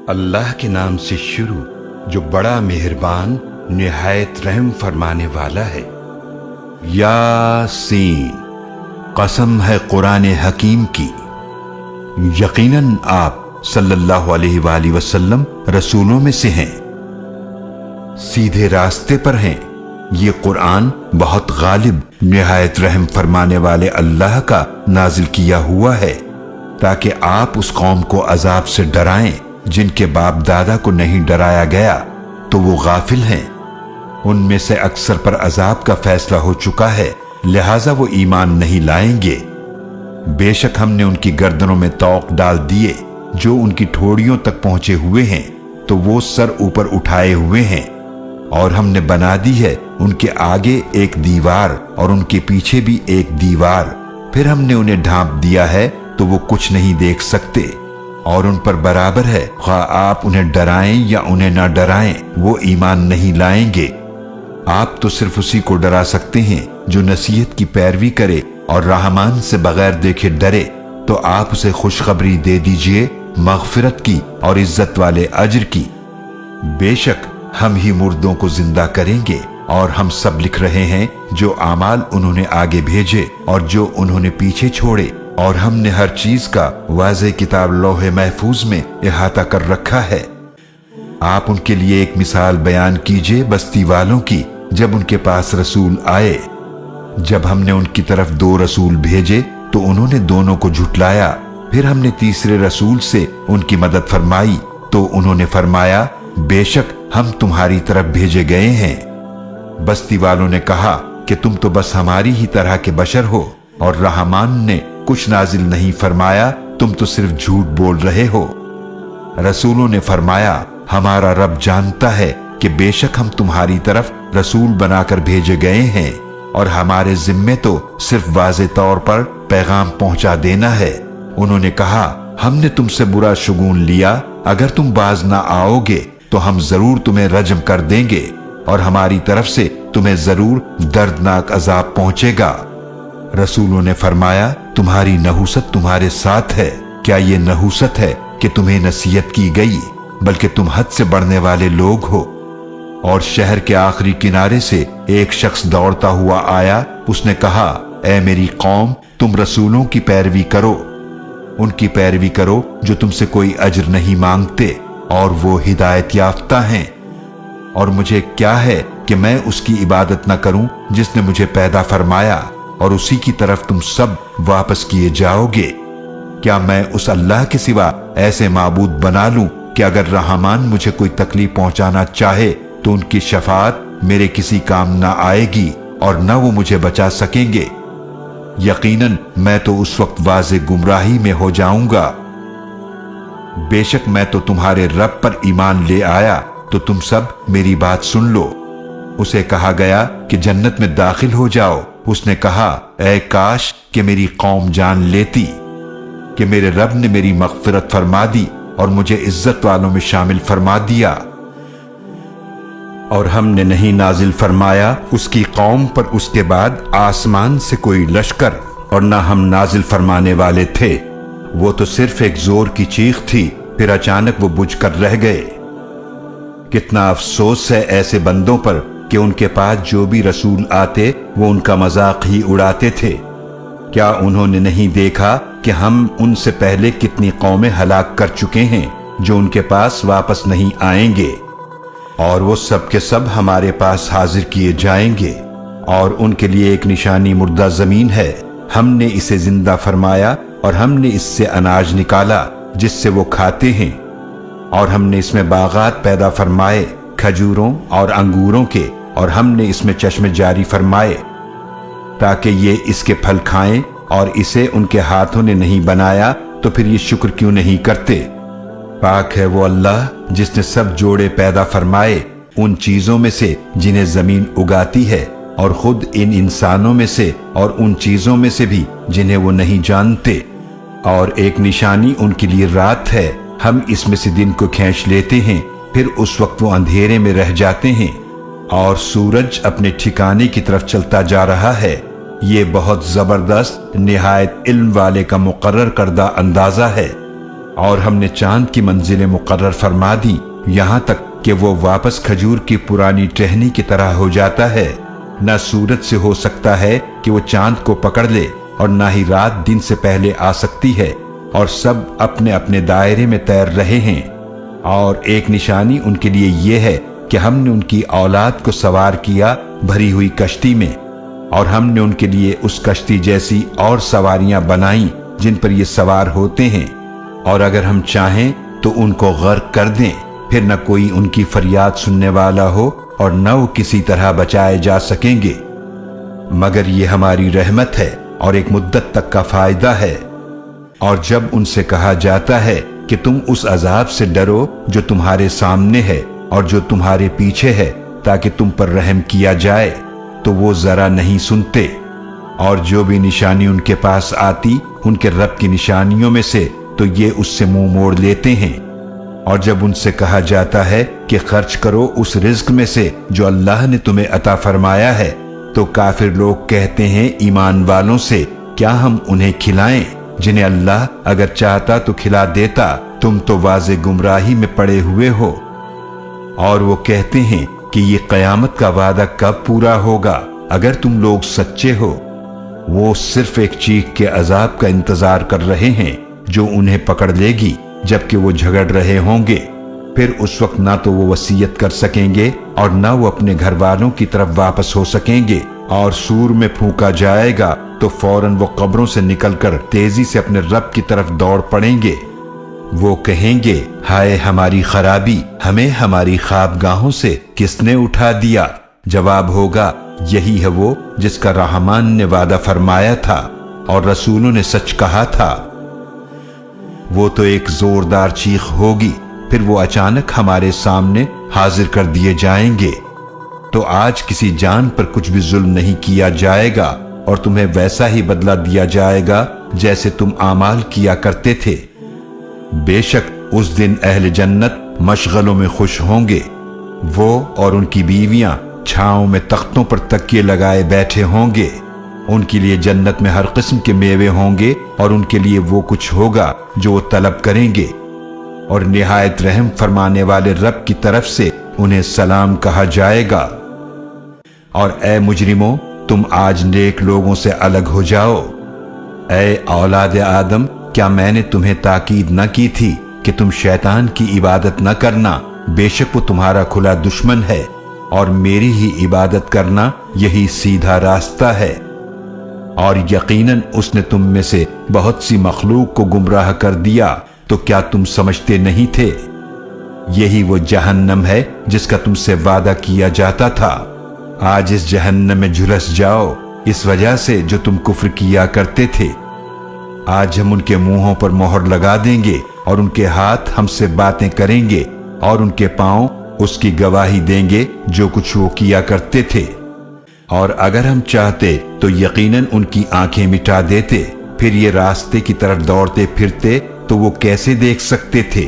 اللہ کے نام سے شروع جو بڑا مہربان نہایت رحم فرمانے والا ہے۔ یاسین، قسم ہے قرآن حکیم کی، یقیناً آپ صلی اللہ علیہ وآلہ وسلم رسولوں میں سے ہیں، سیدھے راستے پر ہیں۔ یہ قرآن بہت غالب نہایت رحم فرمانے والے اللہ کا نازل کیا ہوا ہے تاکہ آپ اس قوم کو عذاب سے ڈرائیں جن کے باپ دادا کو نہیں ڈرایا گیا تو وہ غافل ہیں۔ ان میں سے اکثر پر عذاب کا فیصلہ ہو چکا ہے، لہٰذا وہ ایمان نہیں لائیں گے۔ بے شک ہم نے ان کی گردنوں میں طوق ڈال دیے جو ان کی ٹھوڑیوں تک پہنچے ہوئے ہیں تو وہ سر اوپر اٹھائے ہوئے ہیں، اور ہم نے بنا دی ہے ان کے آگے ایک دیوار اور ان کے پیچھے بھی ایک دیوار، پھر ہم نے انہیں ڈھانپ دیا ہے تو وہ کچھ نہیں دیکھ سکتے، اور ان پر برابر ہے خواہ آپ انہیں ڈرائیں یا انہیں نہ ڈرائیں وہ ایمان نہیں لائیں گے۔ آپ تو صرف اسی کو ڈرا سکتے ہیں جو نصیحت کی پیروی کرے اور رحمان سے بغیر دیکھے ڈرے، تو آپ اسے خوشخبری دے دیجئے مغفرت کی اور عزت والے اجر کی۔ بے شک ہم ہی مردوں کو زندہ کریں گے، اور ہم سب لکھ رہے ہیں جو اعمال انہوں نے آگے بھیجے اور جو انہوں نے پیچھے چھوڑے، اور ہم نے ہر چیز کا واضح کتاب لوح محفوظ میں احاطہ کر رکھا ہے۔ آپ ان کے لیے ایک مثال بیان کیجئے بستی والوں کی جب ان کے پاس رسول آئے، جب ہم نے ان کی طرف 2 رسول بھیجے تو انہوں نے دونوں کو جھٹلایا، پھر ہم نے تیسرے رسول سے ان کی مدد فرمائی تو انہوں نے فرمایا بے شک ہم تمہاری طرف بھیجے گئے ہیں۔ بستی والوں نے کہا کہ تم تو بس ہماری ہی طرح کے بشر ہو، اور رحمان نے کچھ نازل نہیں فرمایا، تم تو صرف جھوٹ بول رہے ہو۔ رسولوں نے فرمایا ہمارا رب جانتا ہے کہ بے شک ہم تمہاری طرف رسول بنا کر بھیجے گئے ہیں، اور ہمارے ذمے تو صرف واضح طور پر پیغام پہنچا دینا ہے۔ انہوں نے کہا ہم نے تم سے برا شگون لیا، اگر تم باز نہ آؤ گے تو ہم ضرور تمہیں رجم کر دیں گے، اور ہماری طرف سے تمہیں ضرور دردناک عذاب پہنچے گا۔ رسولوں نے فرمایا تمہاری نحوست تمہارے ساتھ ہے، کیا یہ نحوست ہے کہ تمہیں نصیحت کی گئی؟ بلکہ تم حد سے بڑھنے والے لوگ ہو۔ اور شہر کے آخری کنارے سے ایک شخص دوڑتا ہوا آیا، اس نے کہا اے میری قوم، تم رسولوں کی پیروی کرو، ان کی پیروی کرو جو تم سے کوئی اجر نہیں مانگتے اور وہ ہدایت یافتہ ہیں، اور مجھے کیا ہے کہ میں اس کی عبادت نہ کروں جس نے مجھے پیدا فرمایا، اور اسی کی طرف تم سب واپس کیے جاؤ گے۔ کیا میں اس اللہ کے سوا ایسے معبود بنا لوں کہ اگر رحمان مجھے کوئی تکلیف پہنچانا چاہے تو ان کی شفاعت میرے کسی کام نہ آئے گی اور نہ وہ مجھے بچا سکیں گے؟ یقیناً میں تو اس وقت واضح گمراہی میں ہو جاؤں گا۔ بے شک میں تو تمہارے رب پر ایمان لے آیا، تو تم سب میری بات سن لو۔ اسے کہا گیا کہ جنت میں داخل ہو جاؤ، اس نے کہا اے کاش کہ میری قوم جان لیتی کہ میرے رب نے میری مغفرت فرما دی اور مجھے عزت والوں میں شامل فرما دیا۔ اور ہم نے نہیں نازل فرمایا اس کی قوم پر اس کے بعد آسمان سے کوئی لشکر، اور نہ ہم نازل فرمانے والے تھے، وہ تو صرف ایک زور کی چیخ تھی، پھر اچانک وہ بجھ کر رہ گئے۔ کتنا افسوس ہے ایسے بندوں پر کہ ان کے پاس جو بھی رسول آتے وہ ان کا مذاق ہی اڑاتے تھے۔ کیا انہوں نے نہیں دیکھا کہ ہم ان سے پہلے کتنی قومیں ہلاک کر چکے ہیں جو ان کے پاس واپس نہیں آئیں گے، اور وہ سب کے سب ہمارے پاس حاضر کیے جائیں گے، اور ان کے لیے ایک نشانی مردہ زمین ہے، ہم نے اسے زندہ فرمایا اور ہم نے اس سے اناج نکالا جس سے وہ کھاتے ہیں، اور ہم نے اس میں باغات پیدا فرمائے کھجوروں اور انگوروں کے، اور ہم نے اس میں چشمے جاری فرمائے تاکہ یہ اس کے پھل کھائیں، اور اسے ان کے ہاتھوں نے نہیں بنایا تو پھر یہ شکر کیوں نہیں کرتے؟ پاک ہے وہ اللہ جس نے سب جوڑے پیدا فرمائے ان چیزوں میں سے جنہیں زمین اگاتی ہے، اور خود ان انسانوں میں سے اور ان چیزوں میں سے بھی جنہیں وہ نہیں جانتے، اور ایک نشانی ان کے لیے رات ہے، ہم اس میں سے دن کو کھینچ لیتے ہیں، پھر اس وقت وہ اندھیرے میں رہ جاتے ہیں، اور سورج اپنے ٹھکانے کی طرف چلتا جا رہا ہے۔ یہ بہت زبردست نہایت علم والے کا مقرر کردہ اندازہ ہے۔ اور ہم نے چاند کی منزلیں مقرر فرما دی یہاں تک کہ وہ واپس کھجور کی پرانی ٹہنی کی طرح ہو جاتا ہے۔ نہ سورج سے ہو سکتا ہے کہ وہ چاند کو پکڑ لے اور نہ ہی رات دن سے پہلے آ سکتی ہے، اور سب اپنے اپنے دائرے میں تیر رہے ہیں۔ اور ایک نشانی ان کے لیے یہ ہے کہ ہم نے ان کی اولاد کو سوار کیا بھری ہوئی کشتی میں، اور ہم نے ان کے لیے اس کشتی جیسی اور سواریاں بنائیں جن پر یہ سوار ہوتے ہیں، اور اگر ہم چاہیں تو ان کو غرق کر دیں، پھر نہ کوئی ان کی فریاد سننے والا ہو اور نہ وہ کسی طرح بچائے جا سکیں گے، مگر یہ ہماری رحمت ہے اور ایک مدت تک کا فائدہ ہے۔ اور جب ان سے کہا جاتا ہے کہ تم اس عذاب سے ڈرو جو تمہارے سامنے ہے اور جو تمہارے پیچھے ہے تاکہ تم پر رحم کیا جائے، تو وہ ذرا نہیں سنتے، اور جو بھی نشانی ان کے پاس آتی ان کے رب کی نشانیوں میں سے تو یہ اس سے منہ موڑ لیتے ہیں۔ اور جب ان سے کہا جاتا ہے کہ خرچ کرو اس رزق میں سے جو اللہ نے تمہیں عطا فرمایا ہے، تو کافر لوگ کہتے ہیں ایمان والوں سے کیا ہم انہیں کھلائیں جنہیں اللہ اگر چاہتا تو کھلا دیتا، تم تو واضح گمراہی میں پڑے ہوئے ہو۔ اور وہ کہتے ہیں کہ یہ قیامت کا وعدہ کب پورا ہوگا اگر تم لوگ سچے ہو۔ وہ صرف ایک چیخ کے عذاب کا انتظار کر رہے ہیں جو انہیں پکڑ لے گی جبکہ وہ جھگڑ رہے ہوں گے، پھر اس وقت نہ تو وہ وصیت کر سکیں گے اور نہ وہ اپنے گھر والوں کی طرف واپس ہو سکیں گے، اور سور میں پھونکا جائے گا تو فوراً وہ قبروں سے نکل کر تیزی سے اپنے رب کی طرف دوڑ پڑیں گے۔ وہ کہیں گے ہائے ہماری خرابی، ہمیں ہماری خوابگاہوں سے کس نے اٹھا دیا؟ جواب ہوگا یہی ہے وہ جس کا رحمان نے وعدہ فرمایا تھا اور رسولوں نے سچ کہا تھا۔ وہ تو ایک زوردار چیخ ہوگی، پھر وہ اچانک ہمارے سامنے حاضر کر دیے جائیں گے۔ تو آج کسی جان پر کچھ بھی ظلم نہیں کیا جائے گا اور تمہیں ویسا ہی بدلہ دیا جائے گا جیسے تم اعمال کیا کرتے تھے۔ بے شک اس دن اہل جنت مشغلوں میں خوش ہوں گے، وہ اور ان کی بیویاں چھاؤں میں تختوں پر تکیے لگائے بیٹھے ہوں گے۔ ان کے لیے جنت میں ہر قسم کے میوے ہوں گے اور ان کے لیے وہ کچھ ہوگا جو وہ طلب کریں گے، اور نہایت رحم فرمانے والے رب کی طرف سے انہیں سلام کہا جائے گا۔ اور اے مجرموں، تم آج نیک لوگوں سے الگ ہو جاؤ۔ اے اولاد آدم، کیا میں نے تمہیں تاکید نہ کی تھی کہ تم شیطان کی عبادت نہ کرنا؟ بے شک وہ تمہارا کھلا دشمن ہے، اور میری ہی عبادت کرنا یہی سیدھا راستہ ہے۔ اور یقیناً اس نے تم میں سے بہت سی مخلوق کو گمراہ کر دیا، تو کیا تم سمجھتے نہیں تھے؟ یہی وہ جہنم ہے جس کا تم سے وعدہ کیا جاتا تھا۔ آج اس جہنم میں جھلس جاؤ اس وجہ سے جو تم کفر کیا کرتے تھے۔ آج ہم ان کے منہوں پر مہر لگا دیں گے اور ان کے ہاتھ ہم سے باتیں کریں گے اور ان کے پاؤں اس کی گواہی دیں گے جو کچھ وہ کیا کرتے تھے۔ اور اگر ہم چاہتے تو یقیناً ان کی آنکھیں مٹا دیتے، پھر یہ راستے کی طرف دوڑتے پھرتے تو وہ کیسے دیکھ سکتے تھے؟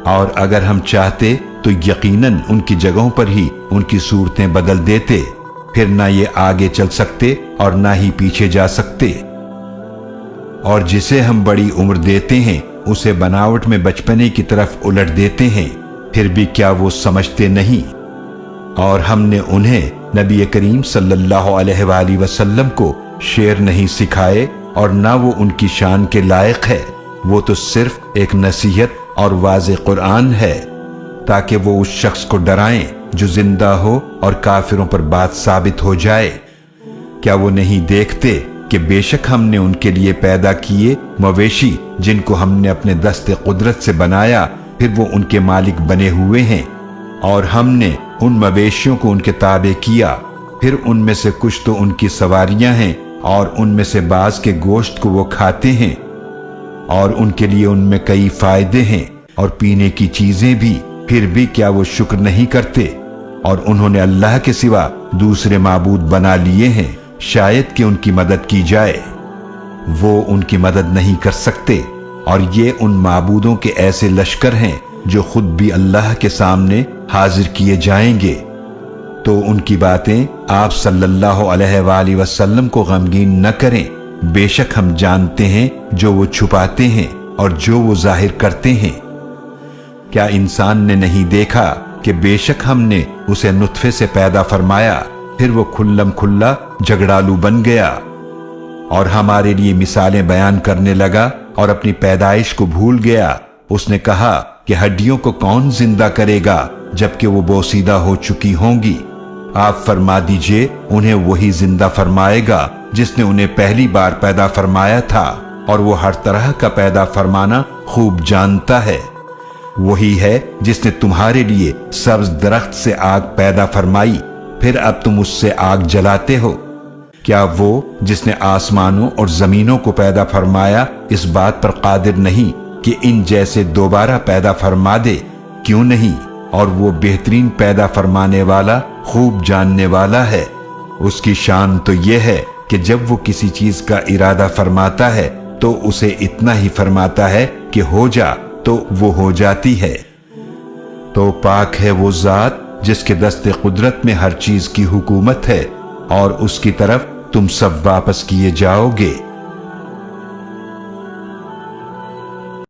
اور اگر ہم چاہتے تو یقیناً ان کی جگہوں پر ہی ان کی صورتیں بدل دیتے، پھر نہ یہ آگے چل سکتے اور نہ ہی پیچھے جا سکتے۔ اور جسے ہم بڑی عمر دیتے ہیں اسے بناوٹ میں بچپنے کی طرف الٹ دیتے ہیں، پھر بھی کیا وہ سمجھتے نہیں؟ اور ہم نے انہیں نبی کریم صلی اللہ علیہ وآلہ وسلم کو شعر نہیں سکھائے اور نہ وہ ان کی شان کے لائق ہے، وہ تو صرف ایک نصیحت اور واضح قرآن ہے تاکہ وہ اس شخص کو ڈرائیں جو زندہ ہو اور کافروں پر بات ثابت ہو جائے۔ کیا وہ نہیں دیکھتے کہ بے شک ہم نے ان کے لیے پیدا کیے مویشی جن کو ہم نے اپنے دست قدرت سے بنایا، پھر وہ ان کے مالک بنے ہوئے ہیں، اور ہم نے ان مویشیوں کو ان کے تابع کیا، پھر ان میں سے کچھ تو ان کی سواریاں ہیں اور ان میں سے بعض کے گوشت کو وہ کھاتے ہیں، اور ان کے لیے ان میں کئی فائدے ہیں اور پینے کی چیزیں بھی، پھر بھی کیا وہ شکر نہیں کرتے؟ اور انہوں نے اللہ کے سوا دوسرے معبود بنا لیے ہیں شاید کہ ان کی مدد کی جائے، وہ ان کی مدد نہیں کر سکتے، اور یہ ان معبودوں کے ایسے لشکر ہیں جو خود بھی اللہ کے سامنے حاضر کیے جائیں گے۔ تو ان کی باتیں آپ صلی اللہ علیہ وآلہ وسلم کو غمگین نہ کریں، بے شک ہم جانتے ہیں جو وہ چھپاتے ہیں اور جو وہ ظاہر کرتے ہیں۔ کیا انسان نے نہیں دیکھا کہ بے شک ہم نے اسے نطفے سے پیدا فرمایا، پھر وہ کھلم کھلا جھگڑالو بن گیا، اور ہمارے لیے مثالیں بیان کرنے لگا اور اپنی پیدائش کو بھول گیا۔ اس نے کہا کہ ہڈیوں کو کون زندہ کرے گا جبکہ وہ بوسیدہ ہو چکی ہوں گی؟ آپ فرما دیجئے انہیں وہی زندہ فرمائے گا جس نے انہیں پہلی بار پیدا فرمایا تھا، اور وہ ہر طرح کا پیدا فرمانا خوب جانتا ہے۔ وہی ہے جس نے تمہارے لیے سبز درخت سے آگ پیدا فرمائی، پھر اب تم اس سے آگ جلاتے ہو۔ کیا وہ جس نے آسمانوں اور زمینوں کو پیدا فرمایا اس بات پر قادر نہیں کہ ان جیسے دوبارہ پیدا فرما دے؟ کیوں نہیں؟ اور وہ بہترین پیدا فرمانے والا، خوب جاننے والا ہے۔ اس کی شان تو یہ ہے کہ جب وہ کسی چیز کا ارادہ فرماتا ہے تو اسے اتنا ہی فرماتا ہے کہ ہو جا، تو وہ ہو جاتی ہے۔ تو پاک ہے وہ ذات جس کے دست قدرت میں ہر چیز کی حکومت ہے، اور اس کی طرف تم سب واپس کیے جاؤ گے۔